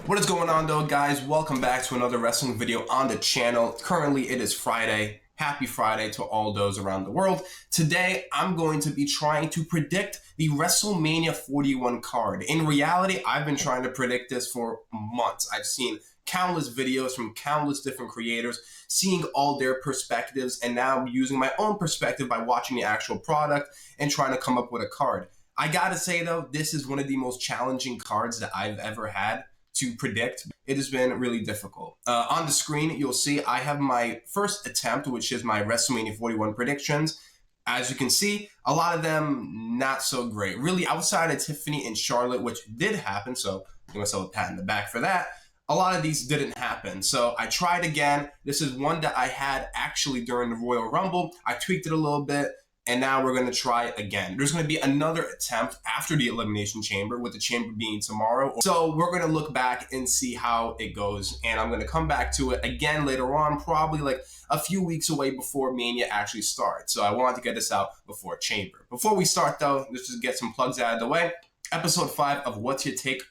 What is going on though, guys? Welcome back to another wrestling video on the channel. Currently it is Friday. Happy Friday to all those around the world. Today I'm going to be trying to predict the WrestleMania 41 card. In reality, I've been trying to predict this for months. I've seen countless videos from countless different creators, seeing all their perspectives, and now I'm using my own perspective by watching the actual product and trying to come up with a card. I gotta say though, this is one of the most challenging cards that I've ever had to predict. It has been really difficult. On the screen, you'll see I have my first attempt, which is my WrestleMania 41 predictions. As you can see, a lot of them not so great. Really, outside of Tiffany and Charlotte, which did happen, so give myself a pat in the back for that, a lot of these didn't happen. So I tried again. This is one that I had actually during the Royal Rumble. I tweaked it a little bit, and now we're going to try again. There's going to be another attempt after the Elimination Chamber, with the Chamber being tomorrow. So we're going to look back and see how it goes, and I'm going to come back to it again later on, probably like a few weeks away before Mania actually starts. So I wanted to get this out before Chamber. Before we start though, let's just get some plugs out of the way. Episode 5 of What's Your Take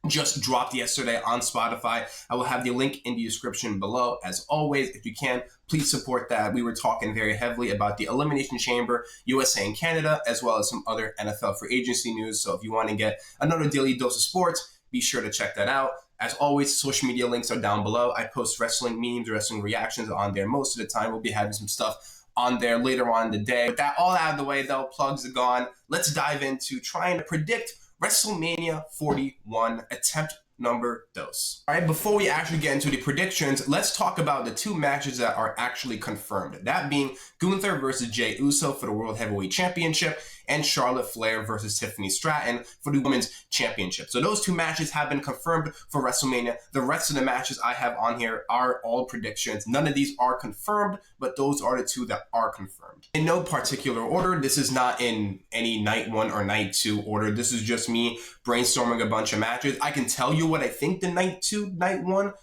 just dropped yesterday on Spotify. I will have the link in the description below. As always, if you can, please support that. We were talking very heavily about the Elimination Chamber, USA and Canada, as well as some other NFL free agency news. So if you want to get another daily dose of sports, be sure to check that out. As always, social media links are down below. I post wrestling memes, wrestling reactions on there most of the time. We'll be having some stuff on there later on in the day. With that all out of the way though, plugs are gone. Let's dive into trying to predict WrestleMania 41 attempt number dos. All right, before we actually get into the predictions, let's talk about the two matches that are actually confirmed. That being Gunther versus Jey Uso for the World Heavyweight Championship and Charlotte Flair versus Tiffany Stratton for the Women's Championship. So those two matches have been confirmed for WrestleMania. The rest of the matches I have on here are all predictions. None of these are confirmed, but those are the two that are confirmed. In no particular order, this is not in any night 1 or night 2 order. This is just me brainstorming a bunch of matches. I can tell you what I think the night 2, night 1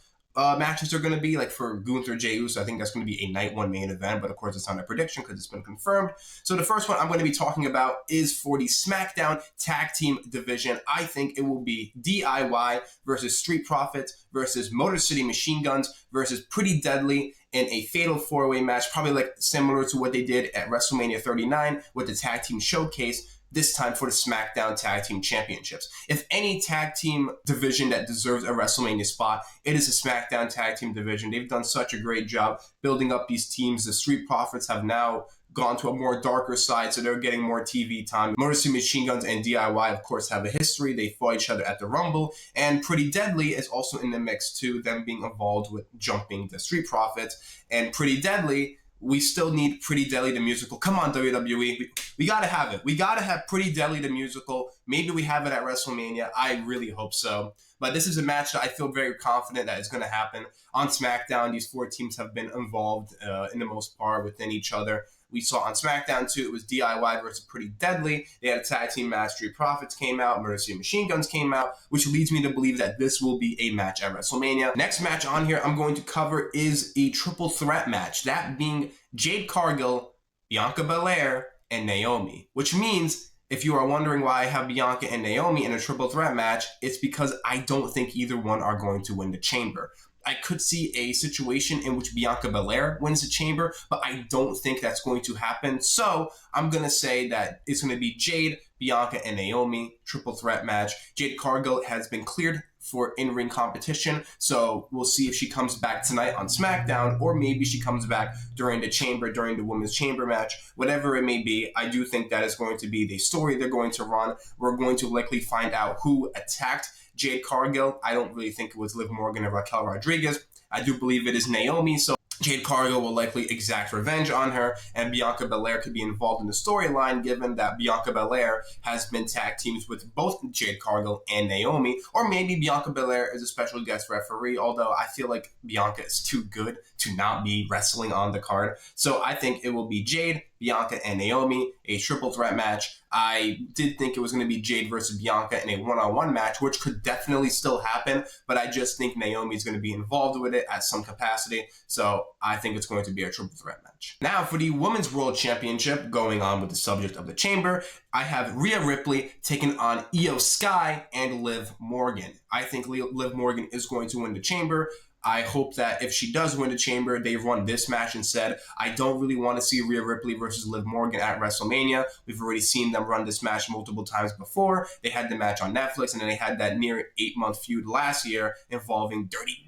matches are going to be. Like for Gunther, Jey Uso, I think that's going to be a night 1 main event, but of course it's not a prediction because it's been confirmed. So the first one I'm going to be talking about is for the SmackDown Tag Team Division. I think it will be DIY versus Street Profits versus Motor City Machine Guns versus Pretty Deadly in a fatal 4-way match, probably like similar to what they did at WrestleMania 39 with the Tag Team Showcase, this time for the SmackDown Tag Team Championships. If any tag team division that deserves a WrestleMania spot, it is the SmackDown Tag Team Division. They've done such a great job building up these teams. The Street Profits have now gone to a more darker side, so they're getting more TV time. Motor City Machine Guns and DIY, of course, have a history. They fought each other at the Rumble, and Pretty Deadly is also in the mix too, them being involved with jumping the Street Profits. And Pretty Deadly, we still need Pretty Deadly the musical. Come on, WWE. We got to have it. We got to have Pretty Deadly the musical. Maybe we have it at WrestleMania. I really hope so. But this is a match that I feel very confident that is going to happen on SmackDown. These 4 teams have been involved in the most part within each other. We saw on SmackDown too, it was DIY versus Pretty Deadly. They had a tag team match. Street Profits came out. Motor City Machine Guns came out, which leads me to believe that this will be a match at WrestleMania. Next match on here I'm going to cover is a triple threat match. That being Jade Cargill, Bianca Belair, and Naomi. Which means, if you are wondering why I have Bianca and Naomi in a triple threat match, it's because I don't think either one are going to win the Chamber. I could see a situation in which Bianca Belair wins the Chamber, but I don't think that's going to happen. So I'm going to say that it's going to be Jade, Bianca, and Naomi, triple threat match. Jade Cargill has been cleared for in-ring competition, so we'll see if she comes back tonight on SmackDown, or maybe she comes back during the Chamber, during the Women's Chamber match. Whatever it may be, I do think that is going to be the story they're going to run. We're going to likely find out who attacked Jade Cargill. I don't really think it was Liv Morgan or Raquel Rodriguez. I do believe it is Naomi, so Jade Cargill will likely exact revenge on her, and Bianca Belair could be involved in the storyline, given that Bianca Belair has been tag teams with both Jade Cargill and Naomi. Or maybe Bianca Belair is a special guest referee, although I feel like Bianca is too good to not be wrestling on the card. So I think it will be Jade, Bianca, and Naomi, a triple threat match I did think it was going to be Jade versus Bianca in a one-on-one match, which could definitely still happen, but I just think Naomi is going to be involved with it at some capacity, so I think it's going to be a triple threat match. Now, for the Women's World Championship, going on with the subject of the Chamber, I have Rhea Ripley taking on Io Sky and Liv Morgan. I think Liv Morgan is going to win the Chamber. I hope that if she does win the Chamber, they run this match instead. I don't really want to see Rhea Ripley versus Liv Morgan at WrestleMania. We've already seen them run this match multiple times before. They had the match on Netflix, and then they had that near 8-month feud last year involving Dirty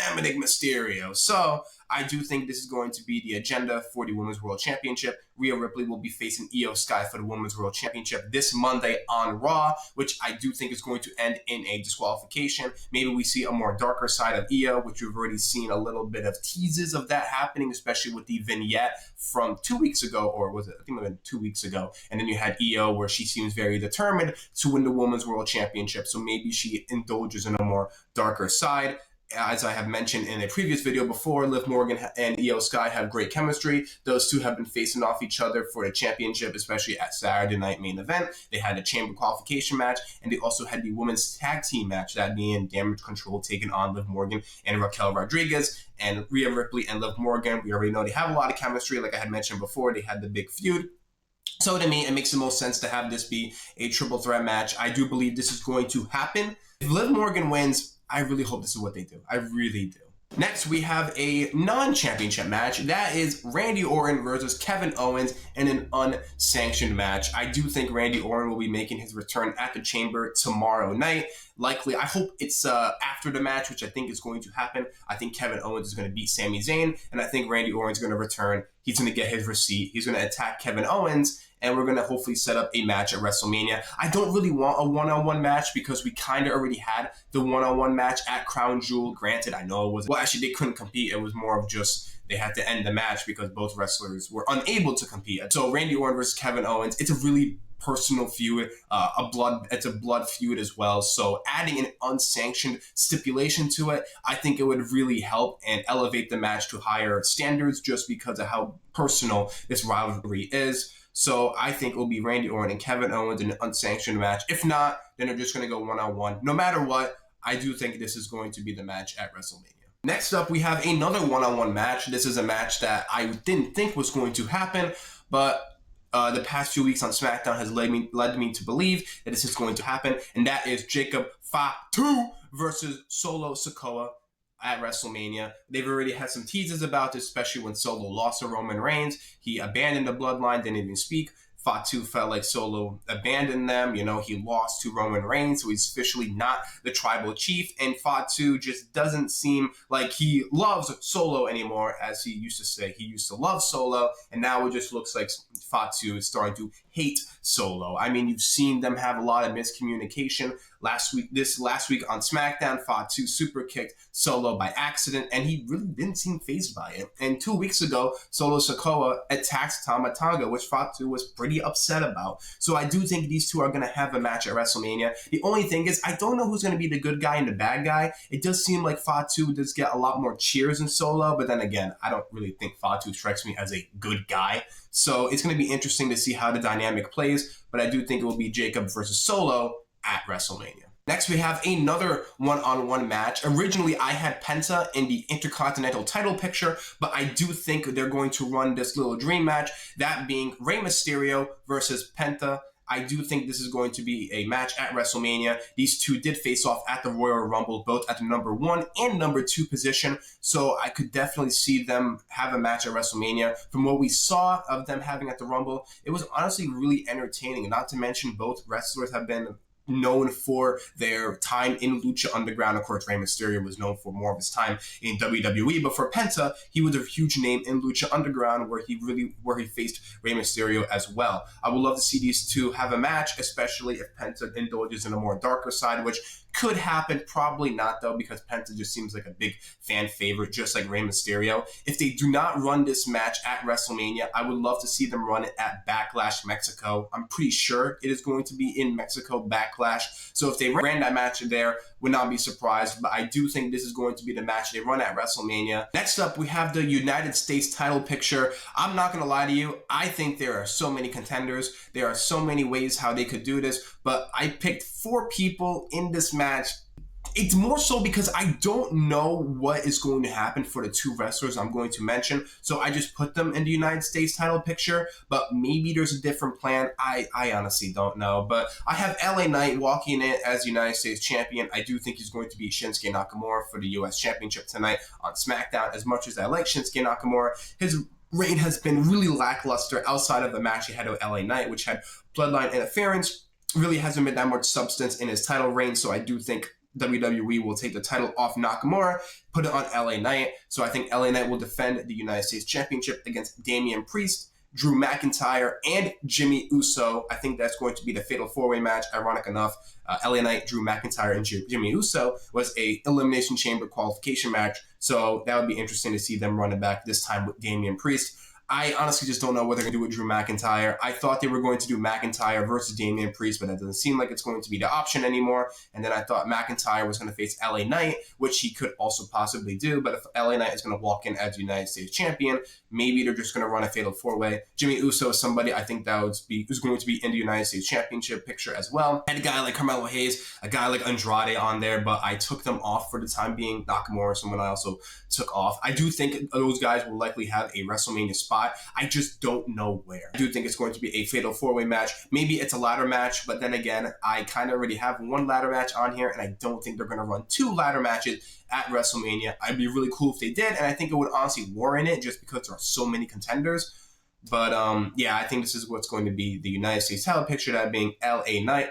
Dominic Mysterio. So I do think this is going to be the agenda for the Women's World Championship. Rhea Ripley will be facing Io Sky for the Women's World Championship this Monday on Raw, which I do think is going to end in a disqualification. Maybe we see a more darker side of Io, which we've already seen a little bit of teases of that happening, especially with the vignette from 2 weeks ago, or was it, I think it was 2 weeks ago. And then you had Io, where she seems very determined to win the Women's World Championship. So maybe she indulges in a more darker side. As I have mentioned in a previous video before, Liv Morgan and Io Sky have great chemistry. Those two have been facing off each other for the championship, especially at Saturday Night Main Event. They had a Chamber qualification match, and they also had the women's tag team match, that being Damage Control taking on Liv Morgan and Raquel Rodriguez. And Rhea Ripley and Liv Morgan, we already know they have a lot of chemistry. Like I had mentioned before, they had the big feud. So to me, it makes the most sense to have this be a triple threat match. I do believe this is going to happen. If Liv Morgan wins, I really hope this is what they do. I really do. Next, we have a non-championship match. That is Randy Orton versus Kevin Owens in an unsanctioned match. I do think Randy Orton will be making his return at the Chamber tomorrow night. Likely, I hope it's after the match, which I think is going to happen. I think Kevin Owens is going to beat Sami Zayn, and I think Randy Orton's going to return. He's going to get his receipt. He's going to attack Kevin Owens, and we're going to hopefully set up a match at WrestleMania. I don't really want a one-on-one match because we kind of already had the one-on-one match at Crown Jewel. Granted, I know it was, well, actually, they couldn't compete. It was more of just they had to end the match because both wrestlers were unable to compete. So Randy Orton versus Kevin Owens, it's a really personal feud, it's a blood feud as well. So adding an unsanctioned stipulation to it, I think it would really help and elevate the match to higher standards just because of how personal this rivalry is. So I think it will be Randy Orton and Kevin Owens in an unsanctioned match. If not, then they're just going to go one-on-one. No matter what, I do think this is going to be the match at WrestleMania. Next up, we have another one-on-one match. This is a match that I didn't think was going to happen, but the past few weeks on SmackDown has led me to believe that this is going to happen, and that is Jacob Fatu versus Solo Sikoa at WrestleMania. They've already had some teases about this, especially when Solo lost to Roman Reigns. He abandoned the bloodline, didn't even speak. Fatu felt like Solo abandoned them. You know, he lost to Roman Reigns, so he's officially not the tribal chief. And Fatu just doesn't seem like he loves Solo anymore, as he used to say. He used to love Solo, and now it just looks like Fatu is starting to hate Solo. I mean, you've seen them have a lot of miscommunication. Last week on SmackDown, Fatu super kicked Solo by accident, and he really didn't seem fazed by it. And 2 weeks ago, Solo Sikoa attacked Tama Tonga, which Fatu was pretty upset about. So I do think these two are going to have a match at WrestleMania. The only thing is, I don't know who's going to be the good guy and the bad guy. It does seem like Fatu does get a lot more cheers than Solo, but then again, I don't really think Fatu strikes me as a good guy. So it's going to be interesting to see how the dynamic plays, but I do think it will be Jacob versus Solo at WrestleMania. Next, we have another one-on-one match. Originally, I had Penta in the Intercontinental title picture, but I do think they're going to run this little dream match, that being Rey Mysterio versus Penta. I do think this is going to be a match at WrestleMania. These two did face off at the Royal Rumble, both at the number 1 and number 2 position. So I could definitely see them have a match at WrestleMania. From what we saw of them having at the Rumble, it was honestly really entertaining. Not to mention, both wrestlers have been known for their time in Lucha Underground. Of course, Rey Mysterio was known for more of his time in WWE, but for Penta, he was a huge name in Lucha Underground where he faced Rey Mysterio as well. I would love to see these two have a match, especially if Penta indulges in a more darker side, which could happen. Probably not, though, because Penta just seems like a big fan favorite, just like Rey Mysterio. If they do not run this match at WrestleMania, I would love to see them run it at Backlash Mexico. I'm pretty sure it is going to be in Mexico, Backlash. So if they ran that match there, would not be surprised. But I do think this is going to be the match they run at WrestleMania. Next up, we have the United States title picture. I'm not going to lie to you. I think there are so many contenders. There are so many ways how they could do this. But I picked 4 people in this match. It's more so because I don't know what is going to happen for the 2 wrestlers I'm going to mention. So I just put them in the United States title picture, but maybe there's a different plan. I honestly don't know. But I have LA Knight walking in as United States champion. I do think he's going to beat Shinsuke Nakamura for the US Championship tonight on SmackDown. As much as I like Shinsuke Nakamura, his reign has been really lackluster outside of the match he had with LA Knight, which had bloodline interference. Really hasn't been that much substance in his title reign, so I do think WWE will take the title off Nakamura, put it on LA Knight. So I think LA Knight will defend the United States Championship against Damian Priest, Drew McIntyre, and Jimmy Uso. I think that's going to be the fatal 4-way match. Ironic enough, LA Knight, Drew McIntyre, and Jimmy Uso was a Elimination Chamber qualification match. So that would be interesting to see them run it back this time with Damian Priest. I honestly just don't know what they're going to do with Drew McIntyre. I thought they were going to do McIntyre versus Damian Priest, but that doesn't seem like it's going to be the option anymore. And then I thought McIntyre was going to face LA Knight, which he could also possibly do. But if LA Knight is going to walk in as United States champion, maybe they're just going to run a fatal 4-way. Jimmy Uso is somebody I think that who's going to be in the United States Championship picture as well. And a guy like Carmelo Hayes, a guy like Andrade on there, but I took them off for the time being. Nakamura, someone I also took off. I do think those guys will likely have a WrestleMania spot. I just don't know where. I do think it's going to be a fatal 4-way match. Maybe it's a ladder match, but then again, I kind of already have 1 ladder match on here, and I don't think they're going to run 2 ladder matches at WrestleMania. I'd be really cool if they did, and I think it would honestly warrant it just because there are so many contenders. But yeah, I think this is what's going to be the United States title picture, that being LA Knight,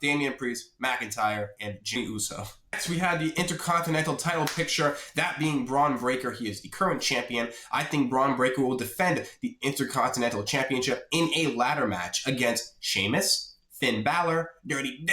Damian Priest, McIntyre, and Jimmy Uso. Next, we had the Intercontinental title picture, that being Braun Breaker. He is the current champion. I think Braun Breaker will defend the Intercontinental Championship in a ladder match against Sheamus, Finn Balor, Dirty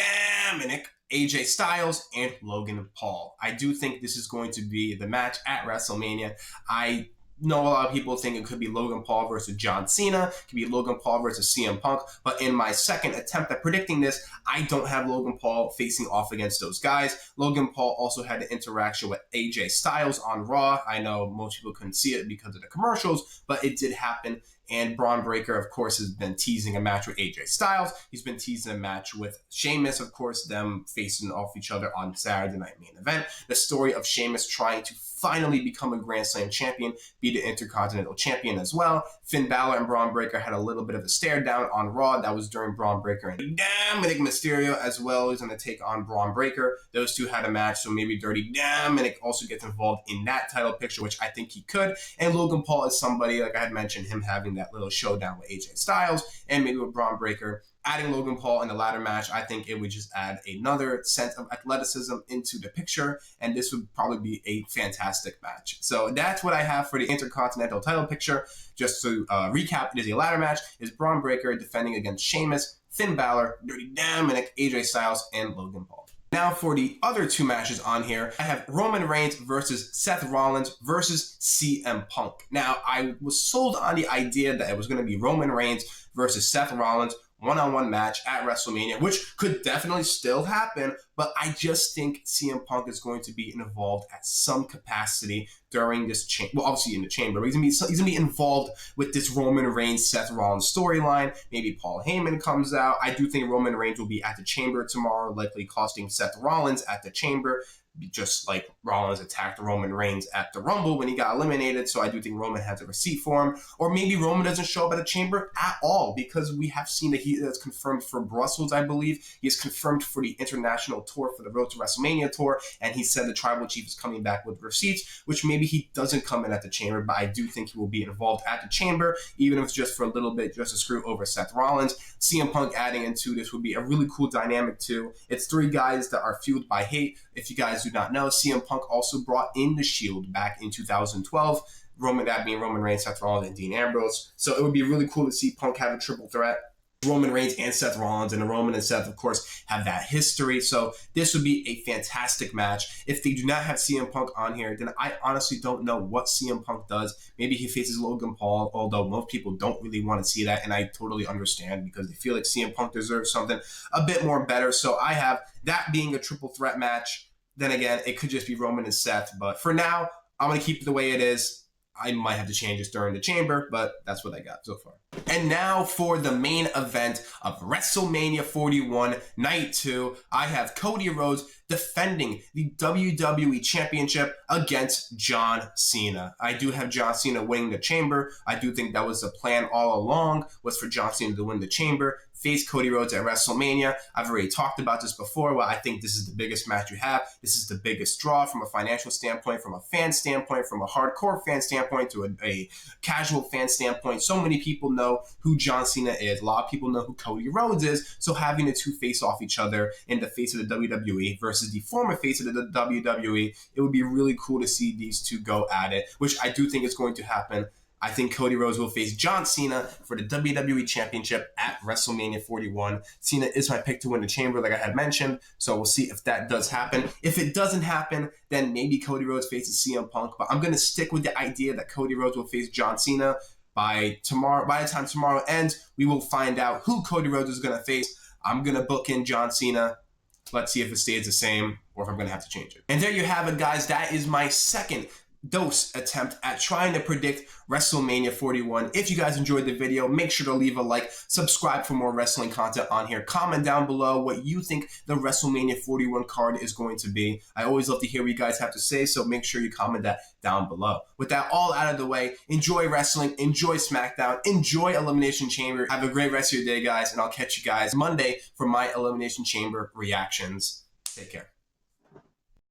Dominic, AJ Styles, and Logan Paul. I do think this is going to be the match at WrestleMania. I know a lot of people think it could be Logan Paul versus John Cena, it could be Logan Paul versus CM Punk, but in my second attempt at predicting this, I don't have Logan Paul facing off against those guys. Logan Paul also had an interaction with AJ Styles on Raw. I know most people couldn't see it because of the commercials, but it did happen. And Braun Breaker, of course, has been teasing a match with AJ Styles. He's been teasing a match with Sheamus, of course, them facing off each other on Saturday Night Main Event. The story of Sheamus trying to finally become a Grand Slam champion, be the Intercontinental champion as well. Finn Balor and Braun Breaker had a little bit of a stare down on Raw. That was during Braun Breaker and Dominic Mysterio as well as going to take on Braun Breaker. Those two had a match, so maybe Dirty Dominic also gets involved in that title picture, which I think he could. And Logan Paul is somebody, like I had mentioned, him having that little showdown with AJ Styles and maybe with Braun Breaker. Adding Logan Paul in the ladder match, I think it would just add another sense of athleticism into the picture, and this would probably be a fantastic match. So that's what I have for the Intercontinental title picture. Just to recap, it is a ladder match. It's Braun Breaker defending against Sheamus, Finn Balor, Dirty Dominic, AJ Styles, and Logan Paul. Now for the other 2 matches on here, I have Roman Reigns versus Seth Rollins versus CM Punk. Now, I was sold on the idea that it was going to be Roman Reigns versus Seth Rollins, one-on-one match at WrestleMania, which could definitely still happen, but I just think CM Punk is going to be involved at some capacity during this well, obviously in the chamber, but he's going to be involved with this Roman Reigns, Seth Rollins storyline. Maybe Paul Heyman comes out. I do think Roman Reigns will be at the chamber tomorrow, likely costing Seth Rollins at the chamber, just like Rollins attacked Roman Reigns at the Rumble when he got eliminated. So I do think Roman has a receipt for him. Or maybe Roman doesn't show up at the chamber at all, because we have seen that he is confirmed for Brussels, I believe. He is confirmed for the international tour, for the Road to WrestleMania tour. And he said the Tribal Chief is coming back with receipts, which maybe he doesn't come in at the chamber. But I do think he will be involved at the chamber, even if it's just for a little bit, just to screw over Seth Rollins. CM Punk adding into this would be a really cool dynamic too. It's 3 guys that are fueled by hate. If you guys do not know, CM Punk also brought in the Shield back in 2012. That being Roman Reigns, Seth Rollins, and Dean Ambrose. So it would be really cool to see Punk have a triple threat. Roman Reigns and Seth Rollins, and Roman and Seth, of course, have that history. So this would be a fantastic match. If they do not have CM Punk on here, then I honestly don't know what CM Punk does. Maybe he faces Logan Paul, although most people don't really want to see that, and I totally understand because they feel like CM Punk deserves something a bit more better. So I have that being a triple threat match. Then again, it could just be Roman and Seth, but for now, I'm going to keep it the way it is. I might have to change this during the chamber, but that's what I got so far. And now for the main event of WrestleMania 41, Night 2, I have Cody Rhodes defending the WWE Championship against John Cena. I do have John Cena winning the chamber. I do think that was the plan all along, was for John Cena to win the chamber, face Cody Rhodes at WrestleMania. I've already talked about this before. Well, I think this is the biggest match you have. This is the biggest draw from a financial standpoint, from a fan standpoint, from a hardcore fan standpoint to a casual fan standpoint. So many people know who John Cena is. A lot of people know who Cody Rhodes is. So having the two face off each other in the face of the WWE versus the former face of the WWE, it would be really cool to see these two go at it, which I do think is going to happen. I think Cody Rhodes will face John Cena for the WWE Championship at WrestleMania 41. Cena is my pick to win the chamber, like I had mentioned, so we'll see if that does happen. If it doesn't happen, then maybe Cody Rhodes faces CM Punk, but I'm going to stick with the idea that Cody Rhodes will face John Cena. By the time tomorrow ends, we will find out who Cody Rhodes is going to face. I'm going to book in John Cena. Let's see if it stays the same or if I'm going to have to change it. And there you have it, guys. That is my second dose attempt at trying to predict WrestleMania 41. If you guys enjoyed the video, make sure to leave a like, subscribe for more wrestling content on here. Comment down below what you think the WrestleMania 41 card is going to be. I always love to hear what you guys have to say, so make sure you comment that down below. With that all out of the way, enjoy wrestling, enjoy SmackDown, enjoy Elimination Chamber. Have a great rest of your day, guys, and I'll catch you guys Monday for my Elimination Chamber reactions. Take care.